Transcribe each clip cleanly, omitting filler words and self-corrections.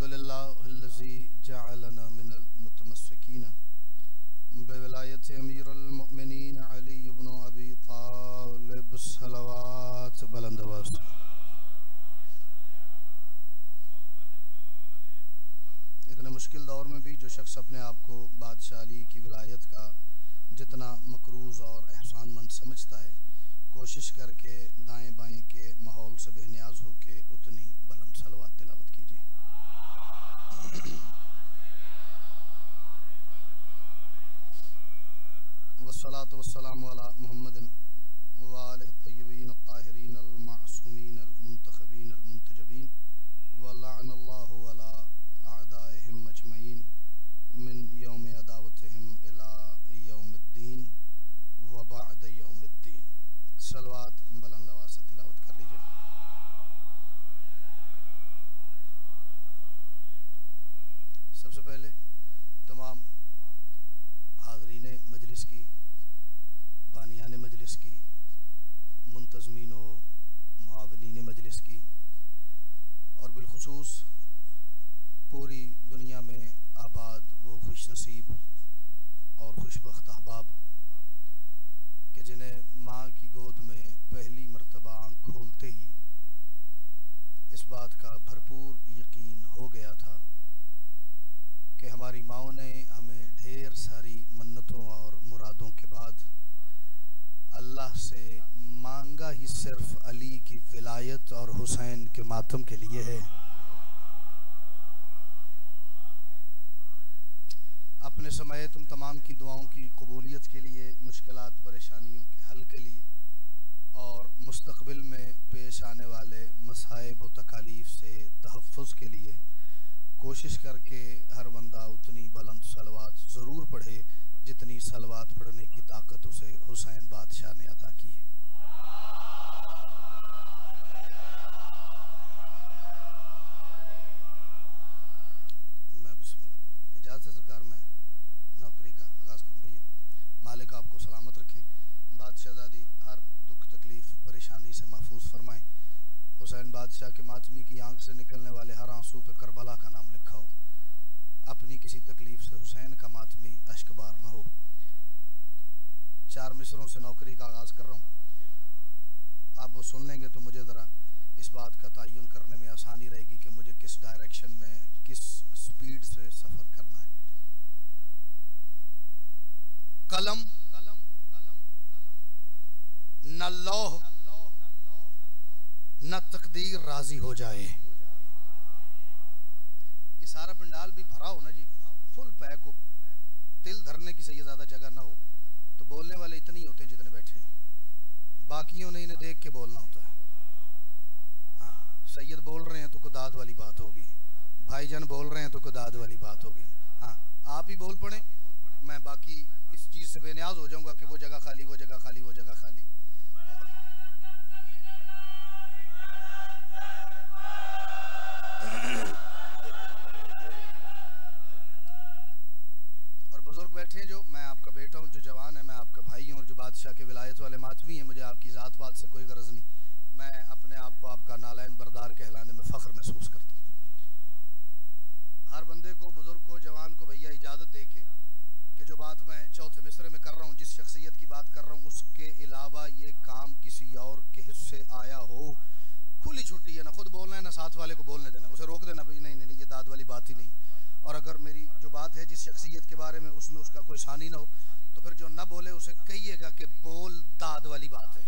अल्हम्दुलिल्लाहिल्लज़ी जअलना मिनल मुतमस्सिकीन बिवलायति अमीरुल मुमिनीन अली इब्न अबी तालिब सलवात बुलंद आवाज़। इतने मुश्किल दौर में भी जो शख्स अपने आप को बादशाह अली की विलायत का जितना मकरूज़ और एहसानमंद समझता है, कोशिश करके दाएं बाएं के माहौल से बेनियाज होके उतनी बुलंद सलवात तिलावत कीजिए। वस्सलातु वस्सलामु अला मुहम्मदिन व आलिहि तय्यबीन अत्ताहिरीन अल-मासूमीन अल-मुंतखबीन अल-मुंतजबीन व लअनल्लाहु अला अअदाइहिम अजमईन मिन यौम अदावतिहिम इला यौमिद्दीन व बअद यौमिद्दीन। सलवात बुलंद आवाज़ से तिलावत कर लीजिए। सबसे पहले तमाम हाज़रीन मजलिस की, बानियान मजलिस की, मुंतज़मीन व मुआविनीन मजलिस की और बिलखुसूस पूरी दुनिया में आबाद वो खुश नसीब और खुशबख्त अहबाब कि जिन्हें माँ की गोद में पहली मर्तबा आँख खोलते ही इस बात का भरपूर यकीन हो गया था कि हमारी माँओं ने हमें ढेर सारी मन्नतों और मुरादों के बाद अल्लाह से मांगा ही सिर्फ अली की विलायत और हुसैन के मातम के लिए है। अपने समय तुम तमाम की दुआओं की कबूलियत के लिए, मुश्किलात परेशानियों के हल के लिए और मुस्तक़बिल में पेश आने वाले मसाइब व तकालीफ से तहफ़्फ़ुज़ के लिए कोशिश करके हर बंदा उतनी बुलंद सलवात ज़रूर पढ़े जितनी सलवात पढ़ने की ताकत उसे हुसैन बादशाह ने अता की है। मैं बिस्मिल्लाह इजाज़त है सरकार, मैं नौकरी का आगाज़ करूँ। भैया मालिक आपको सलामत रखें, बादशाहज़ादी हर दुख तकलीफ़ परेशानी से महफूज फरमाएँ। हुसैन बादशाह के मातमी की आंख से निकलने वाले हर आंसू पे करबला का नाम लिखा हो। अपनी किसी तकलीफ से हुसैन का मातमी अश्कबार न हो। 4 मिसरों से नौकरी का आगाज़ कर रहा हूँ, आप वो सुन लेंगे तो मुझे ज़रा इस बात का तयन करने में आसानी रहेगी कि मुझे किस डायरेक्शन में, किस स्पीड से सफ़र करना है। कलम न लौह न तकदीर राजी हो जाए। ये सारा पंडाल भी भरा हो ना जी, फुल पैक हो, तिल धरने की सही ज्यादा जगह ना हो तो बोलने वाले इतने ही होते हैं जितने बैठे हैं, बाकियों ने इन्हें देख के बोलना होता है। हाँ, सैयद बोल रहे हैं तो कोई दाद वाली बात होगी, भाईजान बोल रहे हैं तो कोई दाद वाली बात होगी। हाँ, आप ही बोल पड़े, मैं बाकी इस चीज से बेनियाज हो जाऊंगा कि वो जगह खाली, वो जगह खाली, वो जगह खाली। और बुजुर्ग बैठे हैं, जो मैं आपका बेटा हूँ, जो जवान है मैं आपका भाई हूँ, और जो बादशाह के विलायत वाले मातमी हैं, मुझे आपकी ज़ात पात से कोई गरज नहीं। मैं अपने आप को आपका नालैन बरदार कहलाने में फ़ख्र महसूस करता हूँ। हर बंदे को, बुजुर्ग को, जवान को भैया इजाज़त दे के कि जो बात मैं चौथे मिसरे में कर रहा हूँ, जिस शख्सियत की बात कर रहा हूँ, उसके अलावा ये काम किसी और के हिस्से आया हो, खुली छुट्टी है, ना खुद बोलना है ना साथ वाले को बोलने देना, उसे रोक देना, भाई नहीं नहीं ये दाद वाली बात ही नहीं। और अगर मेरी जो बात है जिस शख्सियत के बारे में, उसमें उसका कोई सानी ना हो तो फिर जो न बोले उसे कहिएगा कि बोल दाद वाली बात है।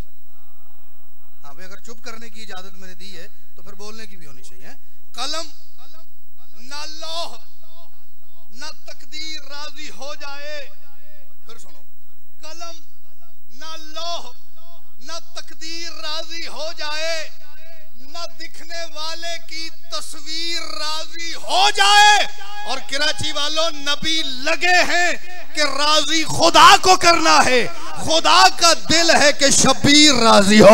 हाँ भाई, अगर चुप करने की इजाजत मैंने दी है तो फिर बोलने की भी होनी चाहिए। कलम न लौह न तकदीर राजी हो जाए। फिर सुनो, कलम न लौह न तकदीर राजी हो जाए, न दिखने वाले की तस्वीर राजी हो जाए। और कराची वालों, नबी लगे हैं कि राजी खुदा को करना है, खुदा का दिल है कि शबीर राजी हो।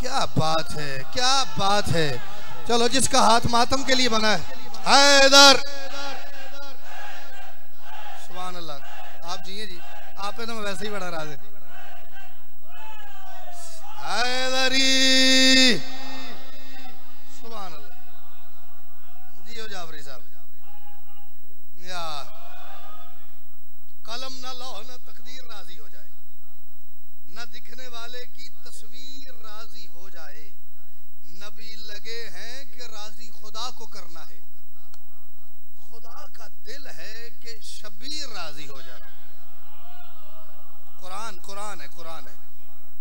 क्या बात है, क्या बात है। चलो, जिसका हाथ मातम के लिए बना है, हैदर, सुभान अल्लाह। आप जिए जी, आप पे तो मैं वैसे ही बड़ा राज है। हैदरी, सुभान अल्लाह। लगे हैं कि राजी खुदा को करना है, खुदा का दिल है कि शबीर राजी हो जाए। कुरान है।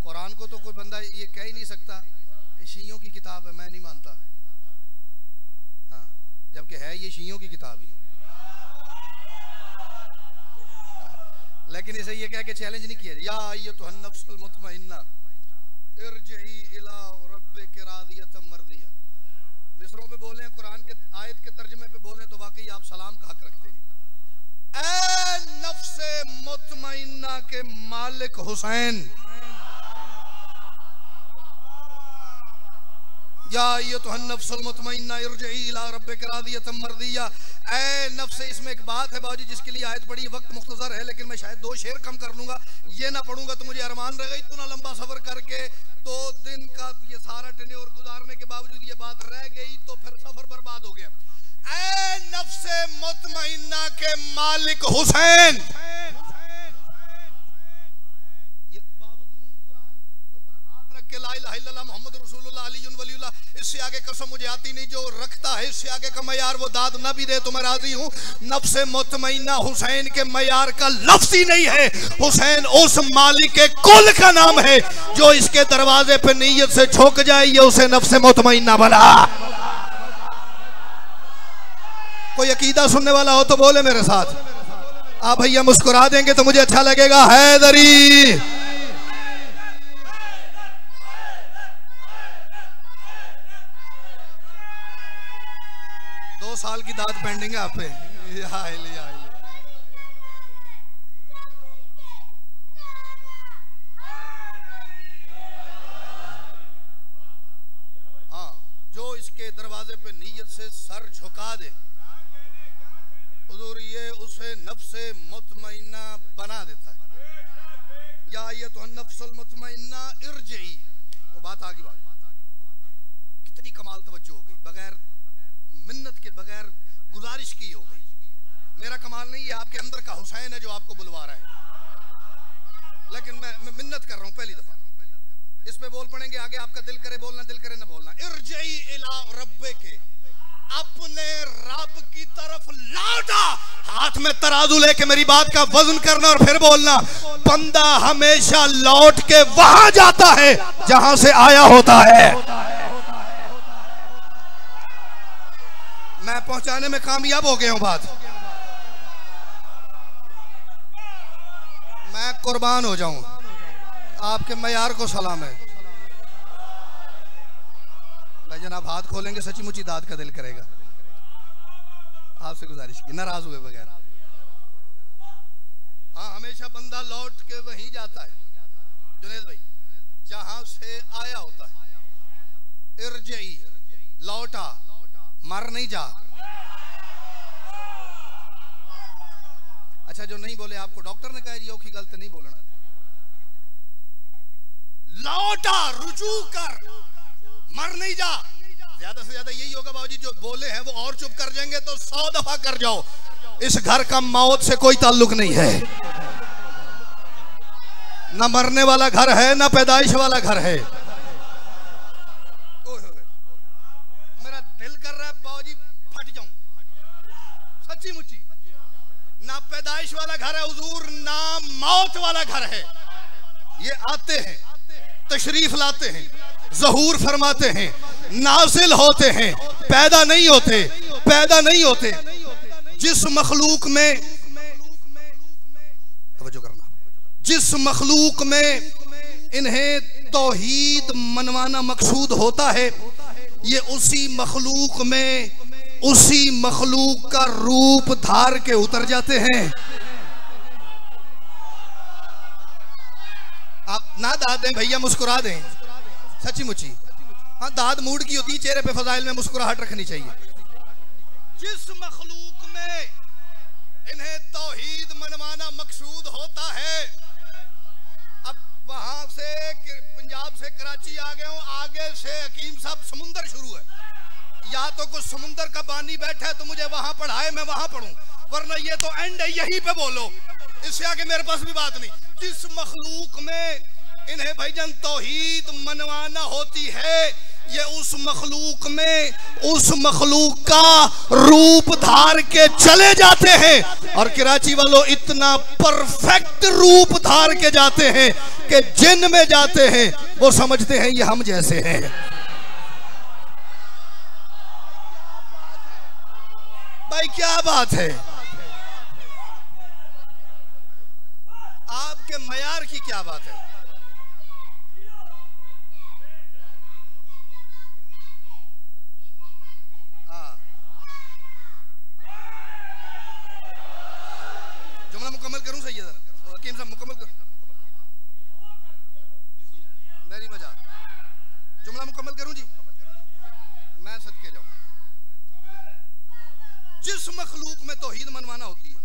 कुरान को तो कोई बंदा ये कह ही नहीं सकता शियों की किताब है, मैं नहीं मानता। हाँ, जबकि है ये शियों की किताब ही, लेकिन इसे ये कह के चैलेंज नहीं किया या अय्युहन नफ्सुल मुतमइन्ना इरजिई इला रब्बिक रादियतम मर्दिया। मिसरों पे बोले, कुरान के आयत के तर्जुमे पे बोले तो वाकई आप सलाम का हक रखते नहीं। ऐ नफ्से मुतमइन्ना के मालिक हुसैन, या अय्युहन नफ्सुल मुतमइन्ना इरजिई इला रब्बिक रादियतम मर्दिया। ऐ नफ्स, इसमें एक बात है बाजी जिसके लिए आयत पढ़ी, वक्त मुख्तसर है लेकिन मैं शायद 2 शेर कम कर लूंगा। ये ना पढ़ूंगा तो मुझे अरमान रहेगा इतना लंबा सफर करके 2 दिन का ये सारा टेन्योर गुजारने के बावजूद ये बात रह गई तो फिर सफर बर्बाद हो गया। ऐ नफ्से मुतमइन्ना के मालिक हुसैन, ला इलाहा इल्लल्लाह मुहम्मद रसूलुल्लाह अलीयुन वलीउल्लाह, इससे आगे कसम मुझे आती नहीं। जो रखता है इससे आगे का मयार वो दाद ना भी दे तो मैं राजी हूँ। नफ्से मुतमइन्ना हुसैन के मयार का लफ्ज ही नहीं है। हुसैन उस मालिक के कुल का नाम है जो इसके दरवाजे पे नीयत से झोंक जाए, ये उसे नफ्से मुतमइन्ना बना। कोई अकीदा सुनने वाला हो तो बोले मेरे साथ। आप भैया मुस्कुरा देंगे तो मुझे अच्छा लगेगा। हैदरी 2 साल की दाद पेंडिंग है आप पे। हाँ, जो इसके दरवाजे पे नीयत से सर झुका दे हुजूर ये उसे नफ्से मुतमइन्ना बना देता है। या अय्युहन नफ्सुल मुतमइन्ना इरजिई, वो बात आगे बात कितनी कमाल तवज्जो हो गई, बगैर मिन्नत के बगैर गुजारिश की हो गई। मेरा कमाल नहीं है, आपके अंदर का हुसैन है जो आपको बुलवा रहा है। लेकिन मैं मिन्नत कर रहा हूं पहली दफा, इस पे बोल पड़ेंगे आगे, आपका दिल करे बोलना दिल करे ना बोलना। इरजिई इला रब्बिक, अपने रब की तरफ लौटा। हाथ में तराजू लेके मेरी बात का वजन करना और फिर बोलना। बंदा हमेशा लौट के वहां जाता है जहां से आया होता है। मैं पहुंचाने में कामयाब हो गया हूं बात, मैं कुर्बान हो जाऊं। आपके मयार को सलाम है भाई। जनाब हाथ खोलेंगे सच्ची मुच्ची दाद का दिल करेगा। आपसे गुजारिश की, नाराज हुए बगैर। हाँ, हमेशा बंदा लौट के वहीं जाता है जुनैद भाई जहां से आया होता है। इरजिई, लौटा, मर नहीं जा। अच्छा, जो नहीं बोले आपको डॉक्टर ने कहा औखी गलत नहीं बोलना। लौटा, रुजू कर, मर नहीं जा। ज्यादा से ज्यादा यही होगा बाबूजी, जो बोले हैं वो और चुप कर जाएंगे तो 100 दफा कर जाओ। इस घर का मौत से कोई ताल्लुक नहीं है, ना मरने वाला घर है ना पैदाइश वाला घर है। मेरा दिल कर रहा है बाबूजी फट जाऊं, सच्ची मुच्ची। ना पैदाइश वाला घर है हुजूर, ना मौत वाला घर है। ये आते हैं, तशरीफ लाते हैं, ज़हूर फरमाते हैं, नाज़िल होते हैं, पैदा नहीं होते, पैदा नहीं होते। जिस मखलूक में, तवज्जो करना, जिस मखलूक में इन्हें तौहीद मनवाना मकसूद होता है, ये उसी मखलूक में उसी मखलूक का रूप धार के उतर जाते हैं। आप ना दाद दें भैया, मुस्कुरा दें सच्ची मुच्ची। हाँ, दाद मूड की होती है, चेहरे पे फजाइल में मुस्कुराहट रखनी चाहिए। जिस मखलूक में इन्हें तौहीद मनवाना मकसूद होता है, अब वहां से पंजाब से कराची आ गए हूं, आगे से हकीम साहब समुंदर शुरू है। या तो कुछ समुंदर का बानी बैठा है तो मुझे वहां पढ़ाए, मैं वहां पढ़ूं, वरना ये तो एंड है, यहीं पे बोलो, इससे आगे मेरे पास भी बात नहीं। जिस मखलूक में इन्हें भाईजान तौहीद मनवाना होती है, ये उस मखलूक में उस मखलूक का रूप धार के चले जाते हैं। और कराची वालों इतना परफेक्ट रूप धार के जाते हैं कि जिन में जाते हैं वो समझते हैं ये हम जैसे हैं। भाई क्या बात है, आपके मयार की क्या बात है। जुमला मुकम्मल करूं सैयदा हकीम साहब, मुकम्मल करूं मेरी मजाक, जुमला मुकम्मल करूं जी, मैं सदके जाऊं। जिस मखलूक में तौहीद मनवाना होती है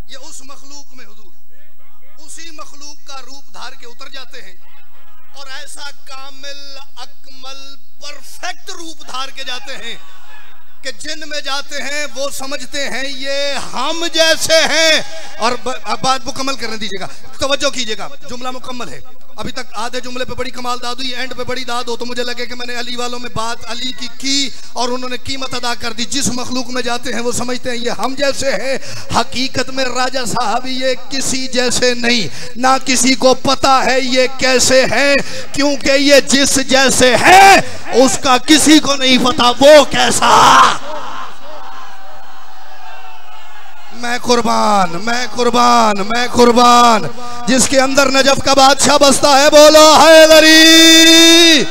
ये उस मखलूक में हुजूर उसी मखलूक का रूप धार के उतर जाते हैं और ऐसा कामिल अकमल परफेक्ट रूप धार के जाते हैं कि जिन में जाते हैं वो समझते हैं ये हम जैसे हैं। और बात मुकम्मल करने दीजिएगा, तवज्जो कीजिएगा, जुमला मुकम्मल है। अभी तक आधे जुमले पे बड़ी कमाल दाद हुई, एंड पे बड़ी दाद हो तो मुझे लगे कि मैंने अली वालों में बात अली की और उन्होंने कीमत अदा कर दी। जिस मखलूक में जाते हैं वो समझते हैं ये हम जैसे हैं। हकीकत में राजा साहब ये किसी जैसे नहीं, ना किसी को पता है ये कैसे है, क्योंकि ये जिस जैसे है उसका किसी को नहीं पता वो कैसा। मैं कुर्बान, मैं कुर्बान, मैं कुर्बान, जिसके अंदर नजफ का बादशाह बसता है, बोलो हैदरी।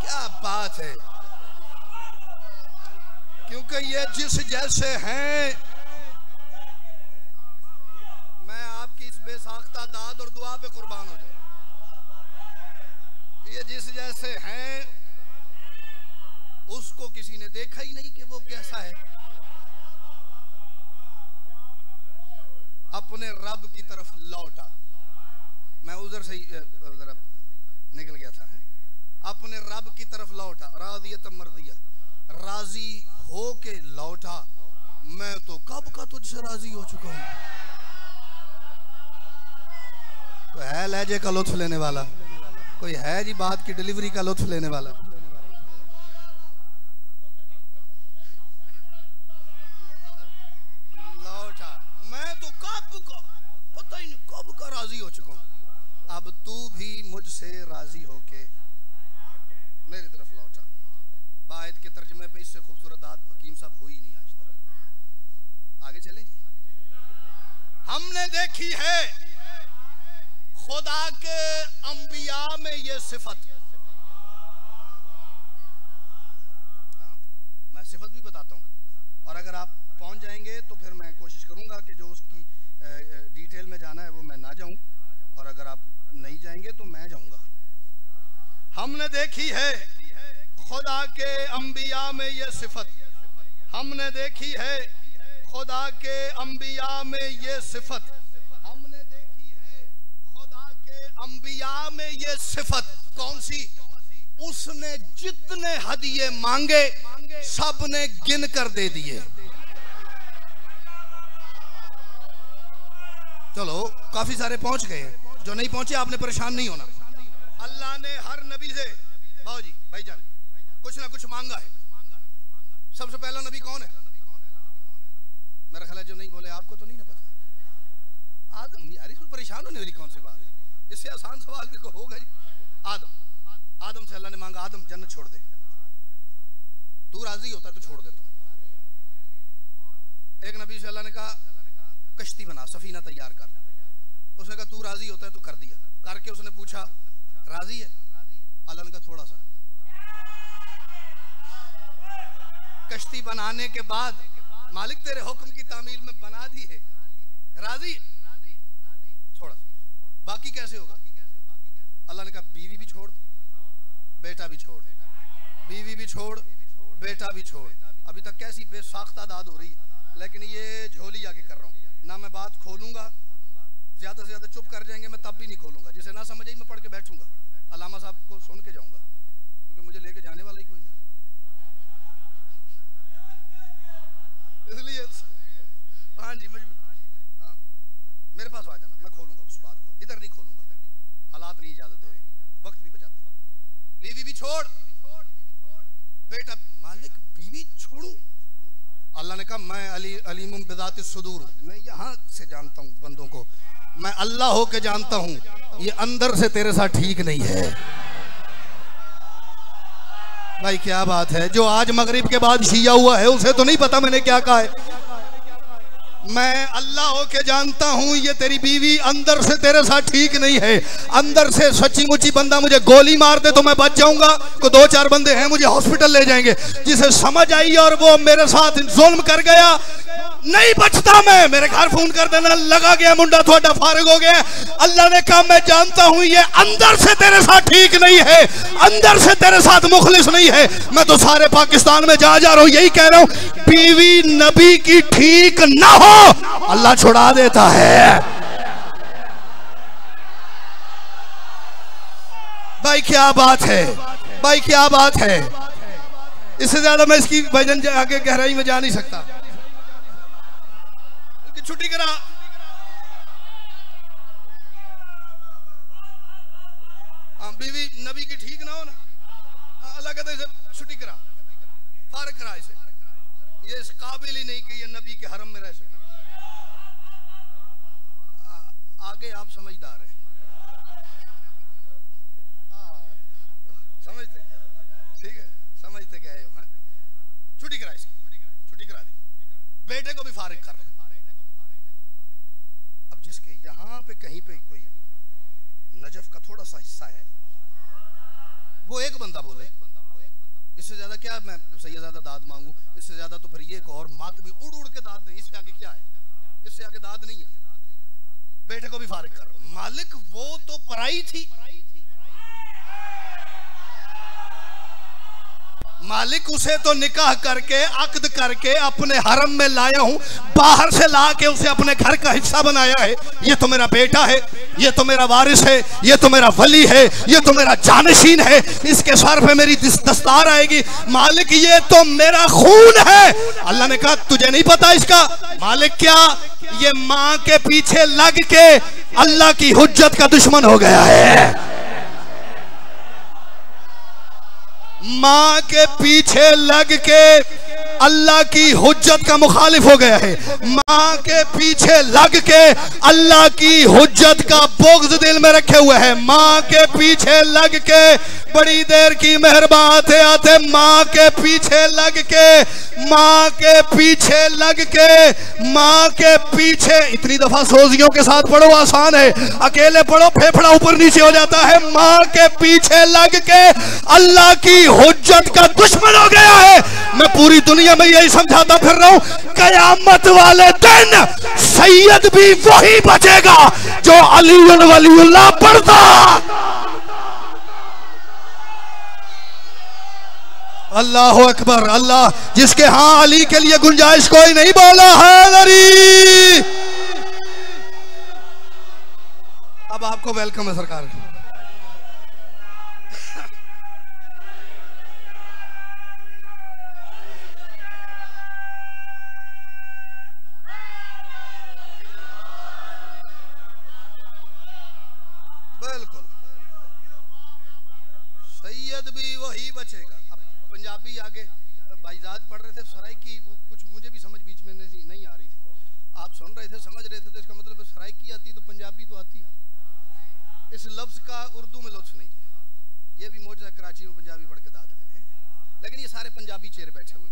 क्या बात है, क्योंकि ये जिस जैसे हैं, मैं आपकी इस बेसाख्ता दाद और दुआ पे कुर्बान हो जाऊं। ये जिस जैसे हैं उसको किसी ने देखा ही नहीं कि वो कैसा है। अपने रब की तरफ लौटा, मैं उधर से जरा निकल गया था, अपने रब की तरफ लौटा, राज़ियत मर्दिया, राजी हो के लौटा। मैं तो कब का तुझसे राजी हो चुका हूं। कोई है लहजे का लुत्फ लेने वाला, कोई है जी बात की डिलीवरी का लुत्फ लेने वाला। राजी हो चुका हूं, अब तू भी मुझसे राजी होके मेरी तरफ लौटा। बायत के तर्जुमे पे इससे खूबसूरत बात हकीम साहब हुई नहीं आज तक। आगे चलें जी। हमने देखी है खुदा के अंबिया में ये सिफत, मैं सिफत भी बताता हूं और अगर आप पहुंच जाएंगे तो फिर मैं कोशिश करूंगा कि जो उसकी डिटेल में जाना है वो मैं ना जाऊं, और अगर आप नहीं जाएंगे तो मैं जाऊंगा। हमने देखी है खुदा के अंबिया में ये सिफत, हमने देखी है खुदा के अंबिया में ये सिफत, हमने देखी है खुदा के अंबिया में ये सिफत। कौन सी? उसने जितने हदिये मांगे सब ने गिन कर दे दिए। चलो काफी सारे पहुंच गए, जो नहीं पहुंचे आपने परेशान नहीं होना। अल्लाह ने हर नबी से बाबूजी भाईजान कुछ ना कुछ मांगा है। सबसे पहला नबी कौन है? मेरा ख्याल है जो नहीं बोले आपको तो नहीं ना पता। आदम। यार इसमें परेशान होने वाली कौन सी बात है, इससे आसान सवाल भी होगा जी। आदम। आदम से अल्लाह ने मांगा आदम जन्नत छोड़ दे, तू राजी होता है तो छोड़ देता हूं। एक नबी से अल्लाह ने कहा कश्ती बना, सफीना तैयार कर। उसने कहा तू राजी होता है तो कर दिया। करके उसने पूछा राजी है? अल्लाह ने कहा थोड़ा सा। कश्ती बनाने के बाद मालिक तेरे हुक्म की तामील में बना दी है, राजी? थोड़ा सा। बाकी कैसे होगा? अल्लाह ने कहा बीवी भी छोड़, बेटा भी छोड़, बीवी भी छोड़, बेटा भी छोड़। अभी तक कैसी बेसाख्ता दाद हो रही है, लेकिन ये झोली आगे कर रहा हूं ना। मैं बात खोलूंगा, ज्यादा से ज्यादा चुप कर जाएंगे, मैं तब भी नहीं खोलूंगा। जिसे ना समझ आई मैं पढ़ के बैठूंगा, अलामा साहब को सुन के जाऊंगा, क्योंकि मुझे लेके जाने वाला ही कोई नहीं। इसलिए हाँ जी, हाँ मेरे पास आ जाना, मैं खोलूंगा उस बात को, इधर नहीं खोलूंगा। हालात नहीं इजाजत दे रहे, वक्त भी बचाते। बीवी भी छोड़, बेटा मालिक बीवी छोड़ू। अल्लाह ने कहा मैं अलीमुम बिज़ातिस सुदूर, मैं यहाँ से जानता हूँ बंदों को, मैं अल्लाह हो के जानता हूँ ये अंदर से तेरे साथ ठीक नहीं है। भाई क्या बात है, जो आज मगरिब के बाद शिया हुआ है उसे तो नहीं पता मैंने क्या कहा है। मैं अल्लाह हो के जानता हूं ये तेरी बीवी अंदर से तेरे साथ ठीक नहीं है। अंदर से सच्ची मुच्ची बंदा मुझे गोली मार दे तो मैं बच जाऊंगा, को 2-4 बंदे हैं मुझे हॉस्पिटल ले जाएंगे। जिसे समझ आई और वो मेरे साथ जुल्म कर गया, नहीं बचता मैं, मेरे घर फोन कर देना, लगा गया मुंडा थोड़ा फारिग हो गया। अल्लाह ने कहा मैं जानता हूं ये अंदर से तेरे साथ ठीक नहीं है, अंदर से तेरे साथ मुखलिस नहीं है। मैं तो सारे पाकिस्तान में जा रहा हूं यही कह रहा हूं, बीवी नबी की ठीक ना हो अल्लाह छुड़ा देता है। भाई क्या बात है, भाई क्या बात है। इससे ज्यादा मैं इसकी भजन आगे गहराई में जा नहीं सकता। छुट्टी करा, बीवी नबी की ठीक ना हो ना, अल्लाह कहता है छुट्टी करा, फारिग करा इसे, ये इस काबिल ही नहीं कि ये नबी के हरम में रह सके। आगे आप समझदार हैं, समझते, ठीक है, समझते गए हो। छुट्टी करा इसकी, छुट्टी करा दी, बेटे को भी फारिग कर। जिसके यहाँ पे कहीं पे कोई नजफ का थोड़ा सा हिस्सा है वो एक बंदा बोले, इससे ज्यादा क्या मैं सैयदादा दाद मांगू, इससे ज्यादा तो फिर ये और मात भी उड़ उड़ के दाद नहीं, इससे आगे क्या है, इससे आगे दाद नहीं है। बेटे को भी फारिग कर। मालिक वो तो पराई थी, मालिक उसे तो निकाह करके अक्द करके अपने हरम में लाया हूं, बाहर से ला के उसे अपने घर का हिस्सा बनाया है। ये तो मेरा बेटा है, ये तो मेरा वारिस है, ये तो मेरा वली है, ये तो मेरा जानशीन है, इसके सर पे मेरी दस्तार आएगी। मालिक ये तो मेरा खून है। अल्लाह ने कहा तुझे नहीं पता इसका। मालिक क्या, ये माँ के पीछे लग के अल्लाह की हुज्जत का दुश्मन हो गया है, माँ के पीछे लग के अल्लाह की हुज्जत का मुखालिफ हो गया है, माँ के पीछे लग के अल्लाह की हुज्जत का बुग़्ज़ दिल में रखे हुए है, माँ के पीछे लग के बड़ी देर की मेहरबान आते आते माँ के पीछे लग के, माँ के पीछे लग के, माँ के पीछे। इतनी दफा सोजियों के साथ पढ़ो आसान है, अकेले पढ़ो फेफड़ा ऊपर नीचे हो जाता है। माँ के पीछे लग के अल्लाह की हुज्जत का दुश्मन हो गया है। मैं पूरी दुनिया में यही समझाता फिर रहा हूं, कयामत वाले दिन सैयद भी वही बचेगा जो अली वलीउल्लाह पढ़ता। अल्लाह अकबर, अल्लाह, जिसके हाँ अली के लिए गुंजाइश कोई नहीं, बोला हैदरी। अब आपको वेलकम है सरकार। बिल्कुल, सैयद भी वही बचेगा। अब पंजाबी आगे भाईजाद पढ़ रहे थे, सराइकी कुछ मुझे भी समझ बीच में नहीं आ रही थी, आप सुन रहे थे समझ रहे थे, तो इसका मतलब सराइकी आती तो पंजाबी तो आती है। इस लफ्ज का उर्दू में लुत्फ नहीं है। ये भी मौजूदा कराची में पंजाबी पढ़ के दाद ले, लेकिन ये सारे पंजाबी चेहरे बैठे हुए,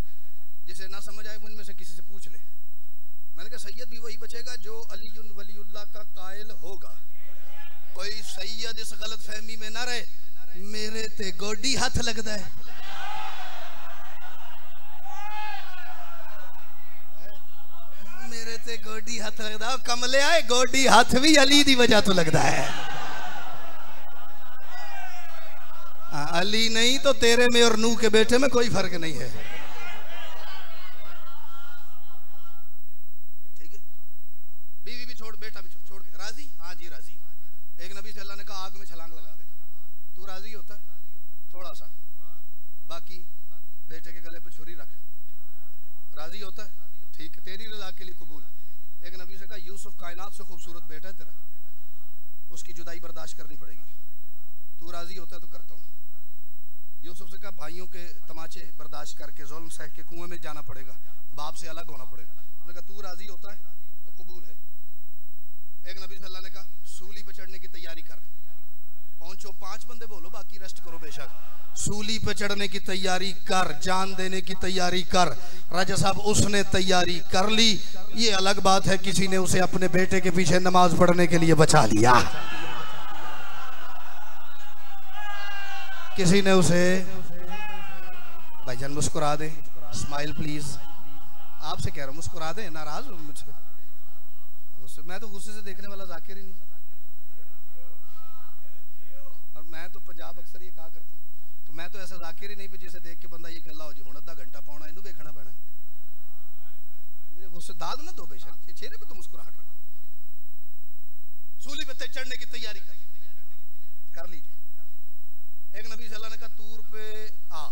जिसे ना समझ आए उनमें से किसी से पूछ ले। मैंने कहा सैयद भी वही बचेगा जो अली वलीउल्लाह का कायल होगा। कोई सैयद इस गलत फहमी में ना रहे मेरे ते गोडी हाथ लगता है, मेरे ते गोडी हाथ लगता है। कमले आए गोडी हाथ भी अली दी वजह तो लगता है। अली नहीं तो तेरे में और नूह के बेटे में कोई फर्क नहीं है। ठीक है, बीवी भी छोड़, बेटा भी छोड़, राजी? हाँ जी राजी। एक नबी से अल्लाह ने कहा आग में छलांग लगा दे, तू राजी होता? थोड़ा सा, बाकी बेटे के गले पे छुरी रख, राजी होता है? ठीक, तेरी रजा के लिए कबूल। एक नबी से कहा यूसुफ कायनात से खूबसूरत बेटा है तेरा, उसकी जुदाई बर्दाश्त करनी पड़ेगी। तू राजी होता है तो करता हूँ। यूसुफ से कहा भाइयों के तमाचे बर्दाश्त करके जुल्म सह के कुएं में जाना पड़ेगा, बाप से अलग होना पड़ेगा। उसने कहा तू राजी होता है तो कबूल है। एक नबी सल्लल्लाहु अलैहि वसल्लम ने कहा सूली पे चढ़ने की तैयारी कर। पहुंचो 5 बंदे बोलो, बाकी रेस्ट करो बेशक। सूली पे चढ़ने की तैयारी कर, जान देने की तैयारी कर। राजा साहब उसने तैयारी कर ली। ये अलग बात है किसी ने उसे अपने बेटे के पीछे नमाज पढ़ने के लिए बचा लिया, किसी ने उसे, भाईजान मुस्कुरा दे, स्माइल प्लीज। आपसे कह रहा हूँ मुस्कुरा दे, नाराज हो मुझसे? मैं तो गुस्से से देखने वाला जाकिर ही नहीं। और मैं तो पंजाब अक्सर ये कहा करता हूँ तो मैं तो ऐसा जाकिर ही नहीं भी जिसे देख के बंदा ये कहला हो जी हुण अद्धा घंटा पौना इनू देखना पैना। मेरे गुस्से दाद ना दो बेशक, चेहरे पे तो मुस्कुराहट रखो। सूली पे चढ़ने की तैयारी कर लीजिए। एक नबी सल्लल्लाहु अलैहि वसल्लम ने कहा तूर पे आ।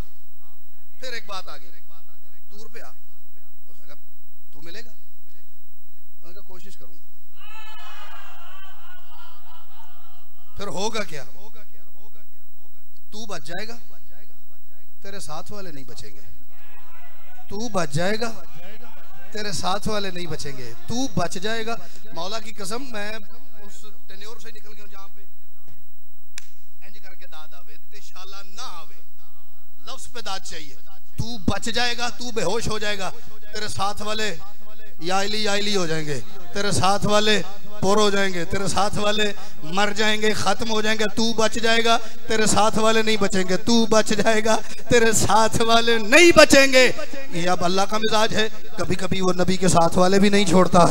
फिर एक बात आ गई, तूर पे आ। उसने कहा तू मिलेगा? उसने कहा कोशिश करूंगा। फिर होगा क्या? तू बच जाएगा, तेरे साथ वाले नहीं बचेंगे। तू बच जाएगा, तेरे साथ वाले नहीं बचेंगे। तू बच जाएगा। मौला की कसम मैं उस टेन्योर से निकल गया जहां पे इंज करके दाद आवे ते शाला ना आवे, लफ्ज पे दाद चाहिए। तू बच जाएगा, तू बेहोश हो जाएगा, तेरे साथ वाले याइली हो जाएंगे, तेरे साथ वाले पोर हो जाएंगे, तेरे साथ वाले मर जाएंगे, खत्म हो जाएंगे। तू बच जाएगा, तेरे साथ वाले नहीं बचेंगे। तू बच जाएगा, तेरे साथ वाले नहीं बचेंगे। ये अब अल्लाह का मिजाज है, कभी कभी वो नबी के साथ वाले भी नहीं छोड़ता,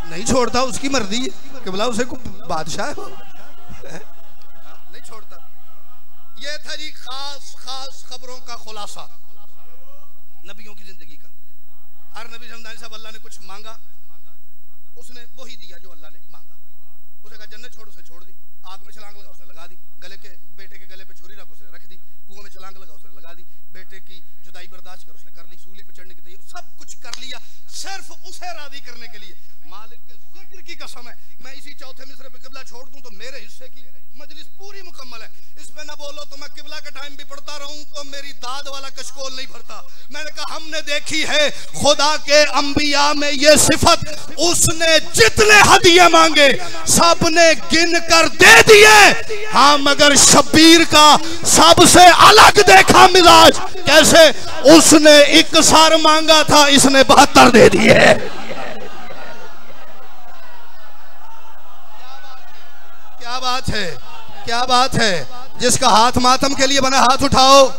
नहीं छोड़ता, उसकी मर्जी है कि बोला उसे बादशाह हो नहीं छोड़ता। ये था जी खास खास खबरों का खुलासा नबियों की जिंदगी का। हर नबी साहब अल्लाह ने कुछ मांगा, उसने वही दिया जो अल्लाह ने मांगा। उसे कहा जन्नत छोड़, उसे छोड़ दी। आग में छलांग लगा, उसने लगा दी। गले के बेटे के गले पे छुरी रख, उसने रख दी। कुएं में छलांग लगा, उसने लगा दी। बेटे की जुदाई बर्दाश्त कर, उसने कर ली। सूली पे चढ़ने की तैयारी, सब कुछ कर लिया सिर्फ उसे राजी करने के लिए। मालिक के जिक्र की कसम है, मैं इसी चौथे मिसरे पे किबला छोड़ दूं तो मेरे हिस्से की मजलिस पूरी मुकम्मल है। इस पे ना बोलो तो मैं किबला का टाइम भी पढ़ता रहूं तो मेरी दाद वाला कशकोल नहीं भरता। मैंने कहा हमने देखी है खुदा के अंबिया में ये सिफत, उसने जितने हदिये मांगे सब ने गिन कर दे दिए। हाँ मगर शब्बीर का सबसे अलग देखा मिजाज, कैसे? उसने 1 मांगा था, इसने 72 दे दिए। क्या बात है, क्या बात है। जिसका हाथ मातम के लिए बना, हाथ उठाओ।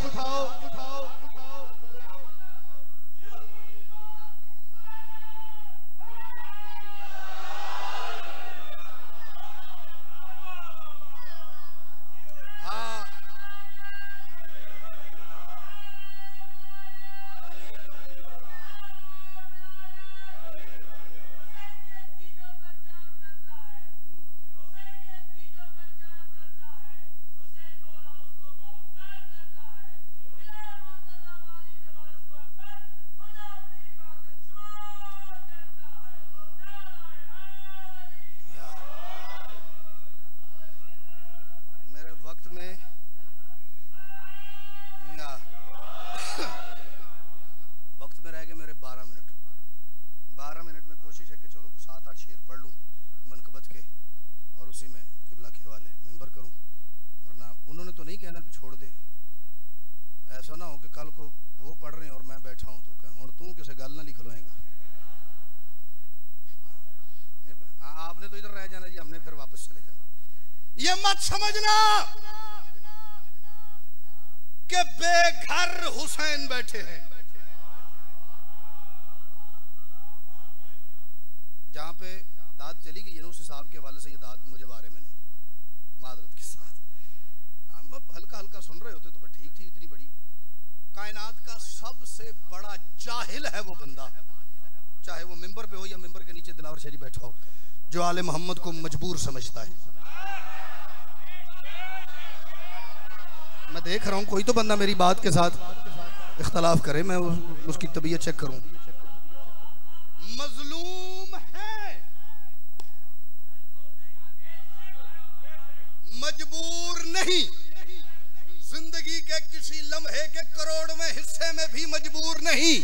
ये मत समझना कि बेघर हुसैन बैठे हैं। जहां पे दाद चली गई ना, उस साहब के हवाले से ये दाद मुझे बारे में नहीं, मादरत के साथ। हम हल्का हल्का सुन रहे होते तो ठीक थी। इतनी बड़ी कायनात का सबसे बड़ा जाहिल है वो बंदा, चाहे वो मिंबर पे हो या मिंबर के नीचे दिलावर शरीफ बैठा हो, जो आले मोहम्मद को मजबूर समझता है। मैं देख रहा हूं कोई तो बंदा मेरी बात के साथ इख्तलाफ करे, मैं उसकी तबीयत चेक करूं। मजलूम है मजबूर नहीं, जिंदगी के किसी लम्हे के करोड़वें हिस्से में भी मजबूर नहीं।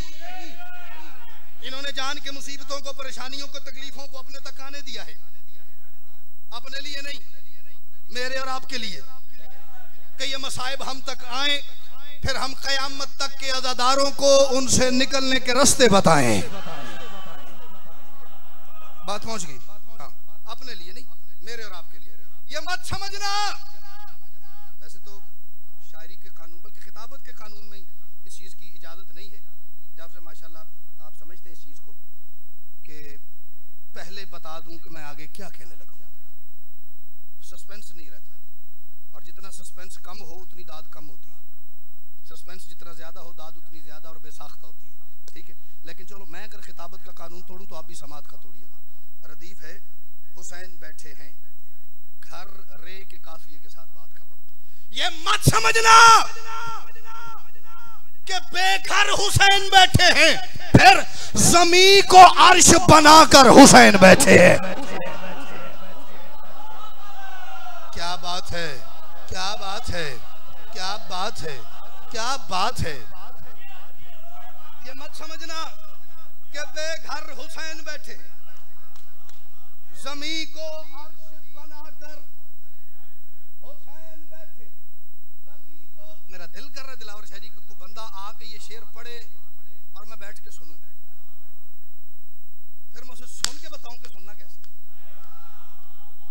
इन्होंने जान के मुसीबतों को, परेशानियों को, तकलीफों को अपने तक आने दिया है, अपने लिए नहीं, मेरे और आपके लिए, कि ये मसाइब हम तक आए, फिर हम कयामत तक के अज़ादारों को उनसे निकलने के रास्ते बताएं। बात पहुंच गई? हाँ, अपने लिए नहीं, मेरे और आपके लिए। ये मत समझना, वैसे तो शायरी के कानून, बल्कि खिताबत के कानून में इस चीज की इजाजत नहीं है। जब से माशाल्लाह आप समझते हैं इस चीज को कि पहले बता दूं कि मैं आगे क्या कहने लगा, सस्पेंस नहीं रहता, और जितना सस्पेंस कम हो उतनी दाद कम होती है, सस्पेंस जितना ज्यादा हो दाद उतनी ज्यादा और बेसाख्ता होती है। ठीक है, लेकिन चलो मैं अगर खिताबत का कानून तोड़ूं तो आप भी समात का तोड़िएगा। रदीफ है, हुसैन बैठे हैं, घर रे के काफिये के साथ बात कर रहा हूं। ये मत समझना कि बेघर हुसैन बैठे हैं, फिर जमीन को अर्श बनाकर हुसैन बैठे हैं। क्या बात है, क्या बात है, क्या बात है, क्या बात है। ये मत समझना कि बेघर हुसैन बैठे हैं, जमीन को अर्श बनाकर हुसैन बैठे, जमीन को। मेरा दिल कर रहा है दिलावर शाह जी को कोई बंदा आके ये शेर पढ़े और मैं बैठ के सुनूं, फिर मैं उसे सुन के बताऊं कि सुनना कैसे।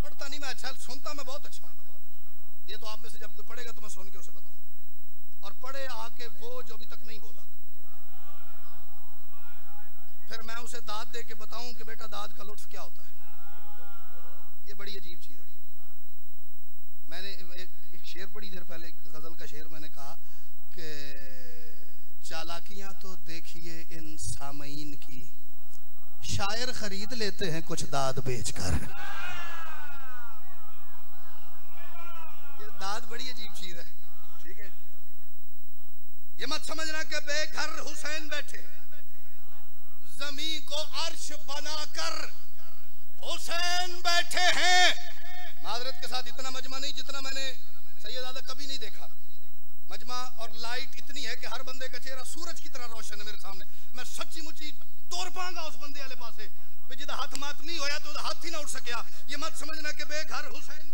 पढ़ता नहीं मैं, अच्छा सुनता मैं बहुत अच्छा हूं। ये तो आप में से जब कोई पढ़ेगा तो मैं सुन के उसे बताऊं, और पढ़े आके वो जो अभी तक नहीं बोला, फिर मैं उसे दाद दे के बताऊं कि बेटा दाद का लुत्फ क्या होता है। ये बड़ी अजीब चीज है। मैंने एक शेर पढ़ी देर पहले, एक गजल का शेर, मैंने कहा कि चालाकियां तो देखिए इन सामईन की, शायर खरीद लेते हैं कुछ दाद बेचकर। ये दाद बड़ी अजीब चीज है। ठीक है, ये मत समझना कि बेघर हुसैन बैठे, जमीन को अर्श बनाकर हुसैन बैठे हैं। माजरत के साथ इतना मजमा नहीं जितना मैंने सैयदादा कभी नहीं देखा। मजमा और लाइट इतनी है कि हर बंदे का चेहरा सूरज की तरह रोशन है मेरे सामने। मैं सच्ची मुच्ची तोड़ पाऊंगा उस बंदे वाले पासे जिदा हाथ मात नहीं होया तो हाथ ही ना उठ सकिया। ये मत समझना कि बेघर हुसैन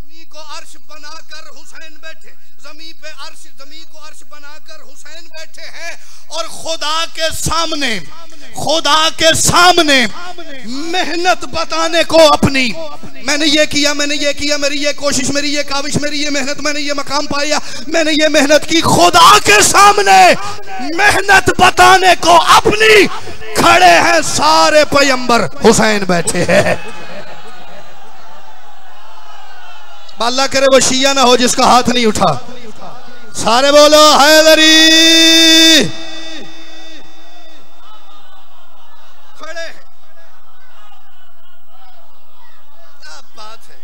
जमीन को अर्श बनाकर हुसैन बैठे, जमीन पे अर्श, जमीन को अर्श बनाकर हुसैन बैठे हैं, और खुदा के सामने, खुदा के सामने मेहनत बताने को अपनी, मैंने ये किया, मैंने ये किया, मेरी ये कोशिश, मेरी ये काविश, मेरी ये मेहनत, मैंने ये मकाम पाया, मैंने ये मेहनत की, खुदा के सामने मेहनत बताने को अपनी खड़े हैं सारे पैगंबर, हुसैन बैठे हैं। अल्लाह करे वो शिया ना हो जिसका हाथ नहीं उठा। सारे बोलो हैदरी। खड़े, क्या बात है।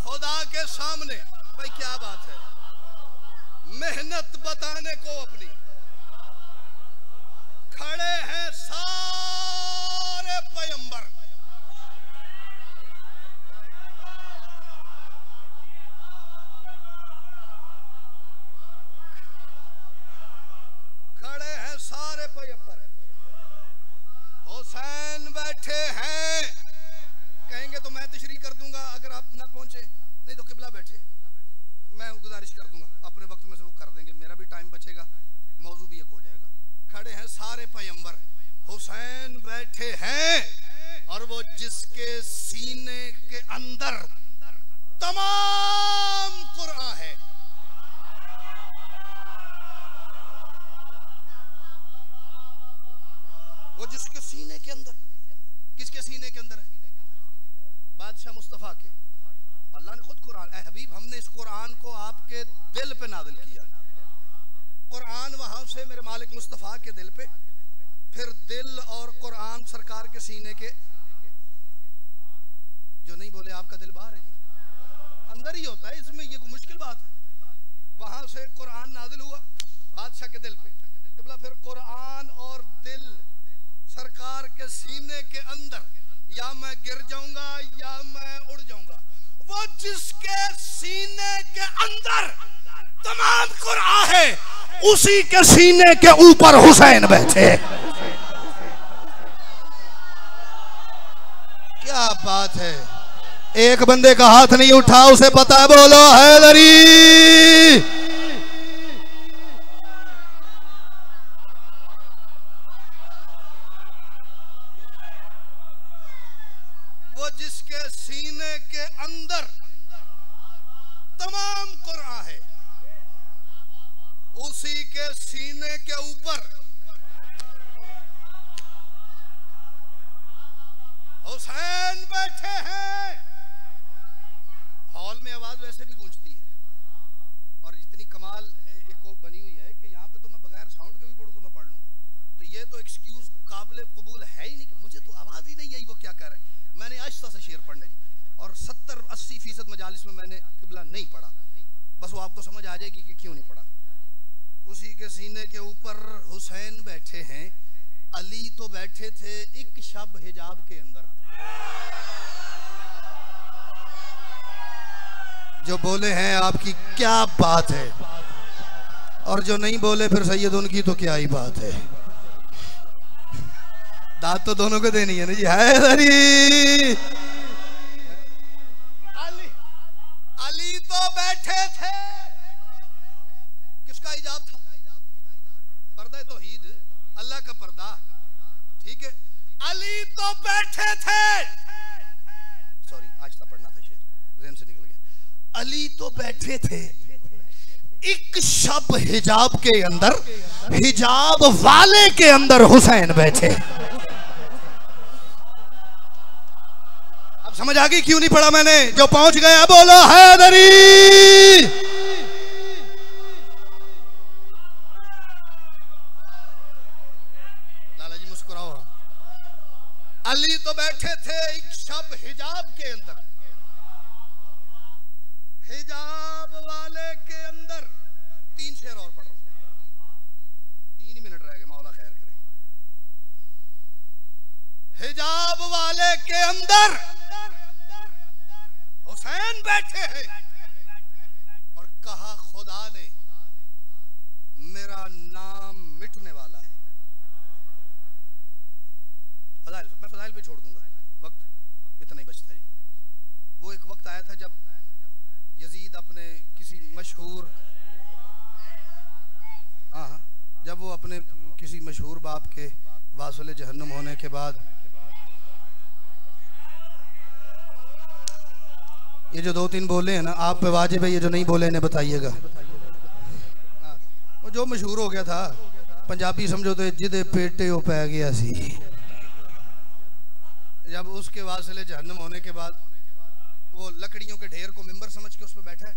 खुदा के सामने भाई क्या बात है, मेहनत बताने को अपनी खड़े हैं सारे पैगंबर। सारे पैगंबर हुसैन बैठे हैं। कहेंगे तो मैं तशरीह कर दूंगा अगर आप ना पहुंचे, नहीं तो किबला बैठे। मैं गुजारिश कर दूंगा अपने वक्त में से वो कर देंगे, मेरा भी टाइम बचेगा, मौजू भी एक हो जाएगा। खड़े हैं सारे पैगंबर, हुसैन बैठे हैं, और वो जिसके सीने के अंदर तमाम कुरान है। वो जिसके सीने के अंदर, किसके सीने के अंदर है? बादशाह मुस्तफा के। अल्लाह ने खुद कुरान, ऐ हबीब हमने इस कुरान को आपके दिल पे नाज़िल किया। कुरान वहां से मेरे मालिक मुस्तफा के दिल पे, फिर दिल और कुरान सरकार के सीने के। जो नहीं बोले आपका दिल बाहर है जी, अंदर ही होता है, इसमें ये कोई मुश्किल बात है। वहां से कुरान नाज़िल हुआ बादशाह के दिल पे, फिर कुरान और दिल सरकार के सीने के अंदर या मैं गिर जाऊंगा या मैं उड़ जाऊंगा। वो जिसके सीने के अंदर तमाम कुरान है, उसी के सीने के ऊपर हुसैन बैठे। क्या बात है। एक बंदे का हाथ नहीं उठा, उसे पता है, बोलो हैदरी। वो जिसके सीने के अंदर तमाम कुरान है, उसी के सीने के ऊपर हुसैन बैठे हैं। हॉल में आवाज वैसे भी गूंजती है और इतनी कमाल एक बनी हुई है कि यहाँ पे तो मैं बगैर साउंड के भी पढ़ूं तो मैं पढ़ लूंगा। तो ये तो एक्सक्यूज काबिल कबूल है ही नहीं कि मुझे तो आवाज ही नहीं आई वो क्या कह रहे हैं। मैंने आहिस्ता से शेर पढ़ने जी, और 70-80% मजालिस में मैंने किबला नहीं पढ़ा। बस वो आपको समझ आ जाएगी कि क्यों नहीं पढ़ा। उसी के सीने के ऊपर हुसैन बैठे हैं। अली तो बैठे थे एक शब हिजाब के अंदर। जो बोले हैं आपकी क्या बात है, और जो नहीं बोले फिर सैयद उनकी तो क्या ही बात है। दाद तो दोनों को देनी है ना जी। हैदरी अली तो बैठे थे, किसका हिजाब था? पर्दा तौहीद, अल्लाह का पर्दा, ठीक है। अली तो बैठे थे, सॉरी आज था पढ़ना था शेर, ज़हन से निकल गया। अली तो बैठे थे एक शब हिजाब के अंदर, हिजाब वाले के अंदर हुसैन बैठे। अब समझ आ गई क्यों नहीं पढ़ा मैंने? जो पहुंच गया बोलो हैदरी। लाला जी मुस्कुराओ। अली तो बैठे थे एक शब हिजाब के अंदर, हिजाब वाले के अंदर। 3 शेर और पढ़ रहा हूं, 3 ही मिनट रह गए, मौला खैर करे। हिजाब वाले के अंदर हुसैन बैठे हैं और कहा खुदा ने मेरा नाम मिटने वाला है। फजाइल मैं फजाइल पे छोड़ दूंगा, वक्त इतना ही बचता है। वो एक वक्त आया था जब यजीद अपने किसी मशहूर जब वो अपने किसी मशहूर बाप के वासुल जहन्नुम होने के बाद, ये जो 2-3 बोले हैं ना आप पे वाजिब है, ये जो नहीं बोले इन्हें बताइएगा। वो जो मशहूर हो गया था, पंजाबी समझो तो जिदे पेटे ओ पै गया सी। जब उसके वासुल जहन्नुम होने के बाद वो लकड़ियों के ढेर को मिंबर समझ के उस पर बैठा है।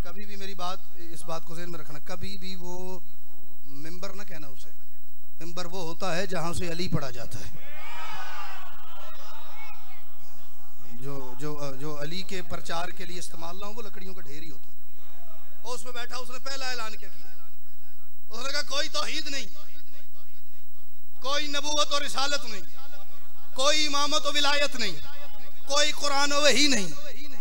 कभी भी मेरी बात, इस बात को ज़हन में रखना, कभी भी वो मिंबर ना कहना उसे। मिंबर वो होता है जहां से अली पढ़ा जाता है। जो अली के प्रचार के लिए इस्तेमाल ना हो वो लकड़ियों का ढेर ही होता है। और उसमें बैठा, उसने पहला ऐलान क्या किया? उसने कहा कोई तौहीद नहीं, कोई नबूवत और रिसालत नहीं, कोई इमामत और विलायत नहीं, कोई कुरान और वही नहीं,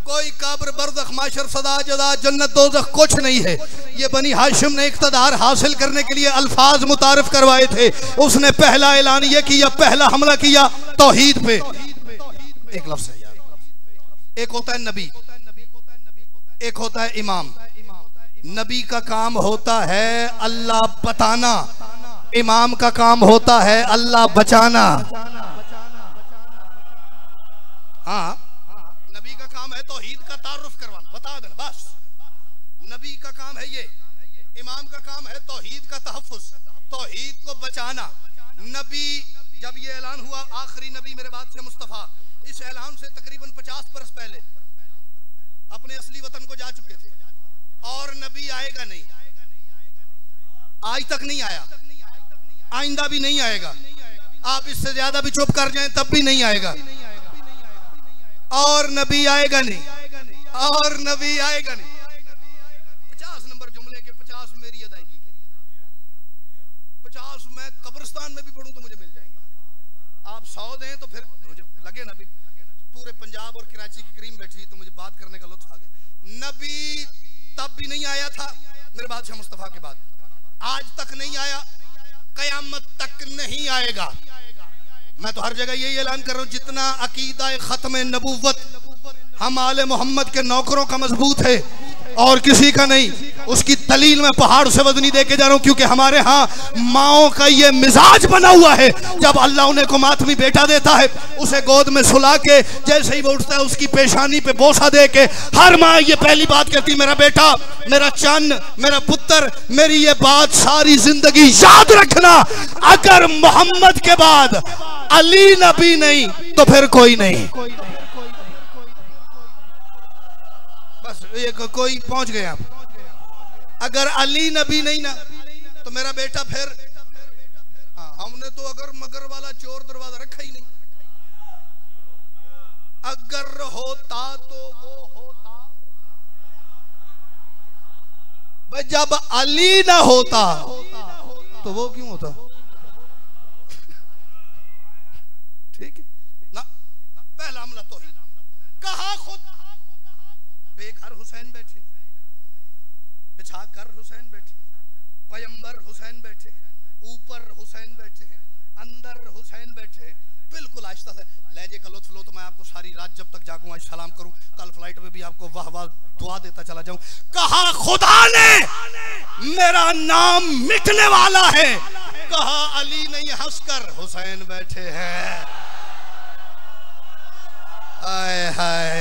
कोई कब्र बरज़ख माशर सदा जदा जन्नत दोज़ख कुछ नहीं है। ये बनी हाशिम ने इक़्तिदार हासिल करने के लिए अल्फाज मुतारिफ करवाए थे। उसने पहला ऐलान ये किया, पहला हमला किया तौहीद पे। एक लफ्ज़ है यार, एक होता है नबी, एक होता है इमाम। नबी का काम होता है अल्लाह बताना, इमाम का काम होता है अल्लाह बचाना। हाँ, नबी का काम है तौहीद का तारुफ करवाना, बता देना बस। नबी का काम है ये, इमाम का काम है तौहीद का तहफ़्फ़ुज़, तौहीद को बचाना। नबी जब ये ऐलान हुआ, आखिरी नबी मेरे बाद से मुस्तफ़ा, इस ऐलान से तकरीबन 50 बरस पहले अपने असली वतन को जा चुके थे, और नबी आएगा नहीं, आज तक नहीं आया, आइंदा भी नहीं आएगा। आप इससे ज्यादा भी चुप कर जाएं तब भी नहीं आएगा। और नबी आएगा नहीं, और नबी आएगा नहीं। 50 नंबर जुमले के 50 मेरी अदायगी के, 50 मैं कब्रिस्तान में भी पढ़ूं तो मुझे मिल जाएंगे। आप 100 दें तो फिर मुझे लगे ना भी पूरे पंजाब और कराची की क्रीम बैठी तो मुझे बात करने का लुत्फ आ गया। नबी तब भी नहीं आया था मेरे बादशाह मुस्तफा के बाद, आज तक नहीं आया, कयामत तक नहीं आएगा। मैं तो हर जगह यही ऐलान कर रहा हूं, जितना अकीदा खत्म नबूवत हम आले मोहम्मद के नौकरों का मजबूत है और किसी का नहीं, उसकी दलील में पहाड़ से वजनी दे के जा रहा हूं, क्योंकि हमारे यहाँ माओ का ये मिजाज बना हुआ है, जब अल्लाह उन्हें को मातमी बेटा देता है उसे गोद में सुला के जैसे ही वो उठता है उसकी पेशानी पे बोसा दे के हर माँ ये पहली बात कहती, मेरा बेटा, मेरा चन्न, मेरा पुत्र, मेरी ये बात सारी जिंदगी याद रखना, अगर मोहम्मद के बाद अली नबी नहीं तो फिर कोई नहीं। बस ये कोई पहुंच गए आप, अगर अली नबी नहीं ना तो मेरा बेटा फिर, हाँ हमने तो अगर मगर वाला चोर दरवाजा रखा ही नहीं, अगर होता तो वो होता, भाई जब अली ना होता तो वो क्यों होता? ठीक है ना, पहला हमला तो ही कहा, खुद बेघर हुसैन बैठे, बिछाकर हुसैन बैठे, पैगंबर हुसैन बैठे, ऊपर हुसैन बैठे हैं, अंदर हुसैन बैठे हैं, बिल्कुल आहिस्ता से लहजे का लुत्फ लो तो मैं आपको सारी रात जब तक जागूं आज सलाम करूं, कल फ्लाइट में भी आपको वाह वाह दुआ देता चला जाऊं। कहा खुदा ने मेरा नाम मिटने वाला है, कहा अली नहीं हंसकर हुसैन बैठे हैं। आए हाय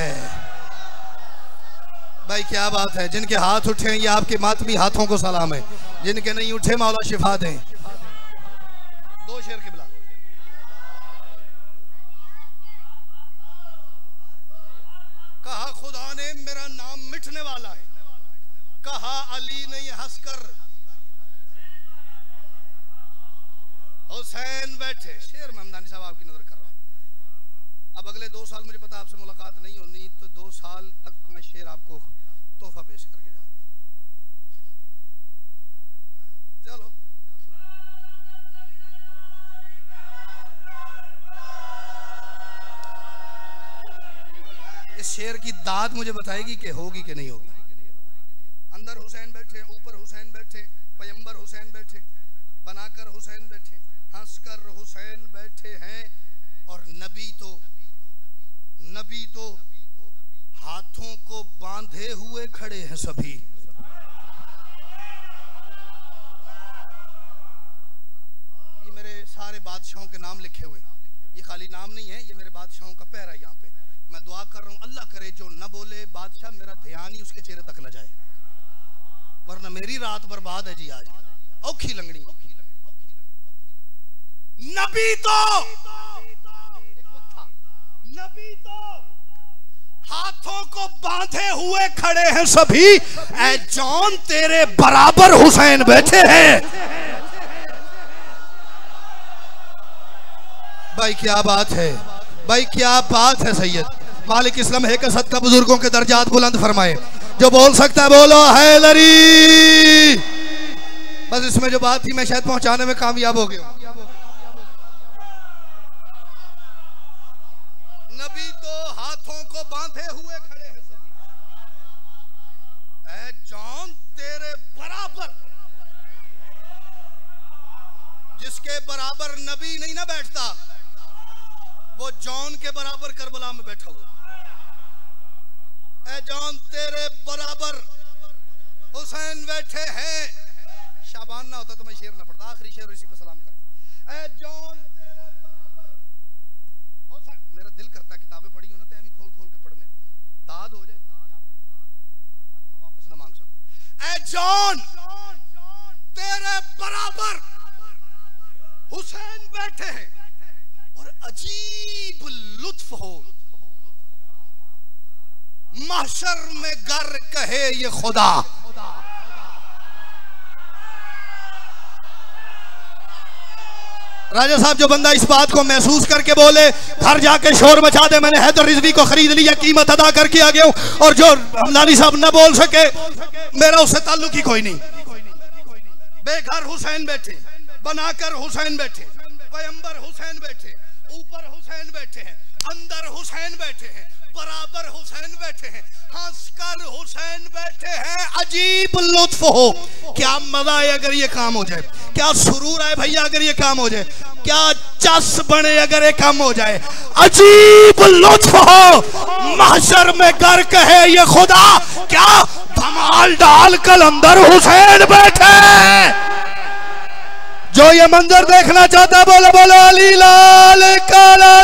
भाई क्या बात है, जिनके हाथ उठे हैं ये आपके मातमी हाथों को सलाम है, जिनके नहीं उठे मौला शिफा दें। दो शेर किबला। कहा खुदा ने मेरा नाम मिटने वाला है, कहा अली नहीं हंसकर हुसैन बैठे। शेर में हमदानी साहब आपकी नजर कर रहा हूं। अब अगले 2 साल मुझे पता आपसे मुलाकात नहीं होनी, तो 2 साल तक मैं शेर आपको तोहफा पेश करके जा रहा हूं। चलो इस शेर की दाद मुझे बताएगी कि होगी कि नहीं होगी। अंदर हुसैन बैठे, ऊपर हुसैन बैठे, पैगंबर हुसैन बैठे, बनाकर हुसैन बैठे, हंसकर हुसैन बैठे हैं, और नबी तो हाथों को बांधे हुए खड़े हैं सभी। ये मेरे सारे बादशाहों के नाम लिखे हुए, ये खाली नाम नहीं है, ये मेरे बादशाहों का पैरा है। यहाँ पे मैं दुआ कर रहा हूँ, अल्लाह करे जो न बोले बादशाह मेरा ध्यान ही उसके चेहरे तक न जाए, वरना मेरी रात बर्बाद है जी। आज औखी लंगड़ी नबी तो हाथों को बांधे हुए खड़े हैं सभी, ऐ जॉन तेरे बराबर हुसैन बैठे हैं। भाई क्या बात है, भाई क्या बात है। सैयद मालिक इस्लाम है कसद का बुजुर्गों के दर्जात बुलंद फरमाए। जो बोल सकता है बोलो हैदरी। बस इसमें जो बात थी मैं शायद पहुंचाने में कामयाब हो गया। नबी तो हाथों को बांधे हुए खड़े हैं सभी, ऐ जॉन तेरे बराबर, जिसके बराबर नबी नहीं ना बैठता वो जॉन के बराबर करबला में बैठा हुआ। ऐ जॉन तेरे बराबर हुसैन बैठे हैं। शाबान ना होता तो मैं शेर ना पढ़ता, आखिरी शेर इसी पे सलाम करें। ऐ जॉन तेरे बराबर हुसैन। मेरा दिल करता किताबें पढ़ी हो ना तो खोल खोल के पढ़ने को, दाद हो जाए ताकि मैं वापस ना मांग सकूं। ऐ जॉन तेरे बराबर हुसैन बैठे हैं, और अजीब लुत्फ हो महशर में गर कहे ये खुदा। राजा साहब जो बंदा इस बात को महसूस करके बोले घर जाके शोर मचा दे, मैंने हैदर रिजवी को खरीद लिया, कीमत अदा करके आ गया हूं, और जो हमदानी साहब न बोल सके मेरा उससे ताल्लुक ही कोई नहीं। बेघर हुसैन बैठे, बनाकर हुसैन बैठे, पैगंबर हुसैन बैठे, ऊपर हुसैन बैठे हैं, अंदर हुसैन बैठे हैं, बराबर हुसैन बैठे हैं, हंसकर हुसैन बैठे हैं। अजीब लुत्फ हो, क्या मजा है अगर ये काम हो जाए, क्या सुरूर है भैया अगर ये काम हो जाए, क्या चस बने अगर ये काम हो जाए। अजीब लुत्फ हो, महशर में गर कहे ये खुदा, क्या धमाल डाल कल अंदर हुसैन बैठे। जो ये मंजर देखना चाहता बोलो बोलो अली लाल काला।